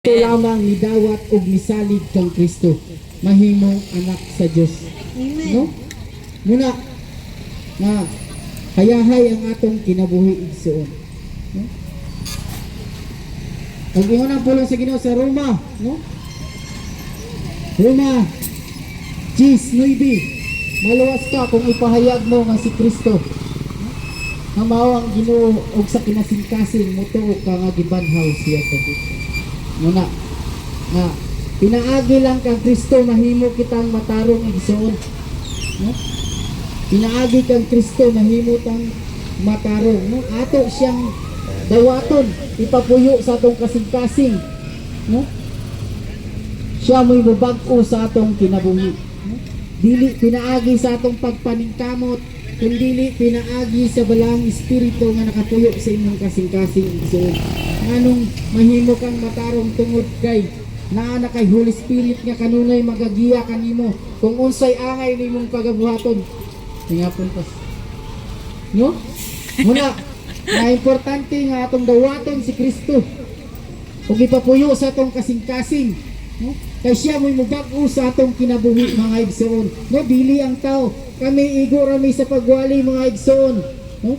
Ito lamang nidawat og misalig kang Kristo mahimong anak sa Dios. Amen. No? Muna nga hayahay ang atong kinabuhi igsoon. No? Ang ingon ang pulong sa Ginoo sa Roma, no? Roma 10:9. Maluwas ka kung ipahayag mo nga si Kristo. Nga mao ang Ginoo og sa kinasingkasing motuo ka nga gibanhaw siya sa Dios. Muna nga pinaagi lang kang Kristo mahimo kitang matarong igsoon. No? Pinaagi kang Kristo mahimo tang matarong, no? Ato siyang dawaton, ipapuyo sa atong kasing-kasing, no? Siya mo'y mabag-o sa atong kinabuhi, no? Dili pinaagi sa atong pagpaningkamot, kundi pinaagi sa balang espiritu nga nakapuyo sa inyong kasing-kasing igsoon. Anong mahimo kang matarong tungod kay naa na kay Holy Spirit nga kanunay magagiya kanimo kung unsay angay nimong pagabuhaton. Tingapon pas. No? Muna, na importante nga atong dawaton si Kristo. Ug ipapuyo sa atong kasing-kasing, no? Kay siya mo'y mubag-o sa atong kinabuhi mga igsoon. No, dili ang tao. Kami igo rami sa pagwali mga igsoon, no?